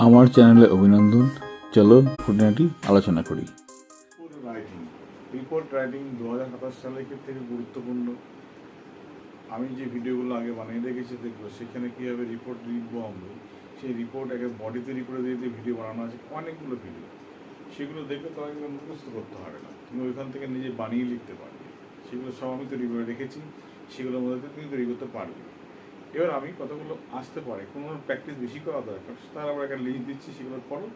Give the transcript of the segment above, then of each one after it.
আমার চ্যানেলে অভিনন্দন। চলো খুঁটিনাটি আলোচনা করি। রিপোর্ট রাইটিং 2027 সালের থেকে গুরুত্বপূর্ণ। আমি যে ভিডিওগুলো আগে বানিয়ে রেখেছি দেখবো সেখানে কীভাবে রিপোর্ট লিখবো আমরা, সেই রিপোর্ট একে বডি তৈরি করে দিয়ে ভিডিও বানানো আছে, অনেকগুলো ভিডিও। সেগুলো দেখলে তোমাকে কিন্তু মুখস্থ করতে হবে না, তুমি ওইখান থেকে নিজে বানিয়ে লিখতে পারবে। সেগুলো সব আমি তৈরি করে রেখেছি, সেগুলোর মধ্যে তুমি তৈরি করতে পারবে। এবার আমি কতগুলো আসতে পারে, কোনো প্র্যাকটিস বেশি করা দরকার, তার আবার একটা লিস্ট দিচ্ছি, সেগুলো করো।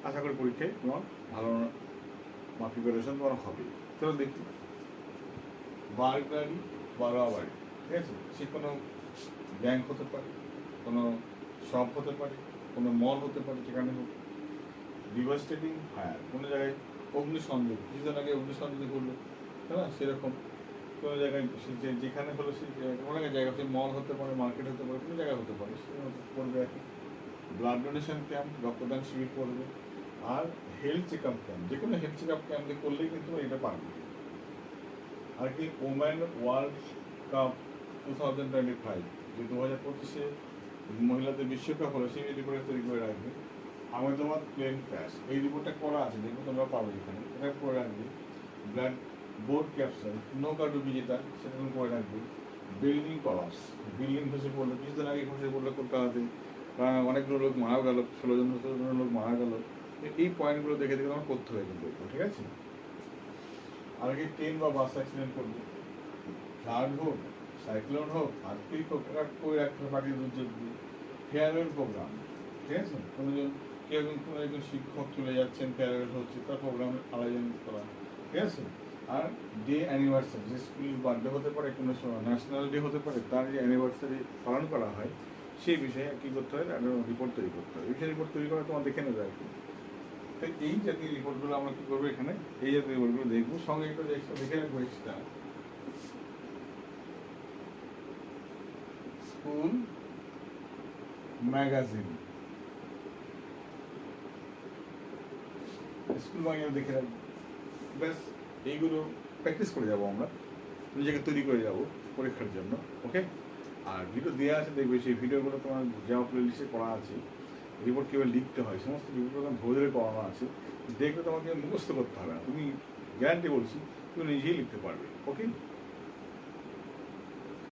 আশা করি পরীক্ষায় তোমার ভালো প্রিপারেশন তোমার হবে। চলো দেখি। বার্গলারি বা রবারি, ঠিক আছে, সে কোনো ব্যাংক হতে পারে, কোনো শপ হতে পারে, কোনো মল হতে পারে, যেখানে হোক। ডিভাস্টেটিং ফায়ার, কোনো জায়গায় অগ্নিসংযোগ, কিছুদিন আগে অগ্নিসংযোগ হলো, হ্যাঁ সেরকম কোনো জায়গায় যেখানে হলো সে অনেক জায়গা, সে মল হতে পারে, মার্কেট হতে পারে, কোনো জায়গায় হতে পারে, সে করবে আর কি। ব্লাড ডোনেশন ক্যাম্প, রক্তদান শিবির করবে। আর হেলথ চেক আপ ক্যাম্প, যে কোনো হেলথ চেক আপ ক্যাম্পে করলেই কিন্তু এটা পারবে। আর কি ওমেন ওয়ার্ল্ড কাপ 2025, যে 2025-এ মহিলাদের বিশ্বকাপ হলো, সেই রিপোর্টটা তৈরি করে রাখবে। আহমেদাবাদ প্লেন ক্র্যাশ, এই রিপোর্টটা করা আছে, দেখবো তোমরা পাবে এখানে, এটা করে রাখবে। ব্লাড বোর্ড ক্যাপচার, নৌকা ডুবি যেটা, সেটা তুমি করে রাখবে। বিল্ডিং কলাপস, বিল্ডিং খসে পড়লো, কিছুদিন আগে খসে পড়লো কলকাতাতে, অনেকগুলো লোক মারা গেল, 16জন লোক মারা গেল। এই পয়েন্টগুলো দেখে দেখে তোমার করতে হবে কিন্তু, ঠিক আছে। আর কি ট্রেন বা বাস অ্যাক্সিডেন্ট করবে, ফ্লাড হোক, সাইক্লোন হোক, আর্থিক হোক, এটা করে রাখতে হবে প্রাকৃতিক দুর্যোগ দিয়ে। ফেয়ারওয়েল প্রোগ্রাম, ঠিক আছে, কোনো একজন শিক্ষক চলে যাচ্ছেন, ফেয়ারওয়েল হচ্ছে, তার প্রোগ্রাম আয়োজন করা, ঠিক আছে। আর ডে অ্যানিভার্সারি, যে স্কুলের বার্থডে হতে পারে, কোনো ন্যাশনাল ডে হতে পারে, তার যে অ্যানিভার্সারি পালন করা হয়, সেই বিষয়ে কী করতে হয়, একটা রিপোর্ট তৈরি করতে হয়। এই বিষয়ে রিপোর্ট তৈরি করা তোমার দেখে নেবে আর কি। তো এই জাতীয় রিপোর্টগুলো আমরা কী করবো এখানে, এই জাতীয় রিপোর্টগুলো দেখবো, সঙ্গে একটু দেখে রাখবো extra school magazine, school magazine দেখে রাখবো। ব্যাস, এইগুলো প্র্যাকটিস করে যাবো আমরা, নিজেকে তৈরি করে যাবো পরীক্ষার জন্য, ওকে। আর ভিডিও দেওয়া আছে, দেখবে সেই ভিডিওগুলো তোমার যাওয়া প্লেলিস্টে করা আছে। রিপোর্ট কীভাবে লিখতে হয়, সমস্ত রিপোর্ট ধরে ধরে করানো আছে, দেখবে তোমাকে মুখস্থ করতে হবে না, তুমি গ্যারান্টি বলছি তুমি নিজেই লিখতে পারবে, ওকে।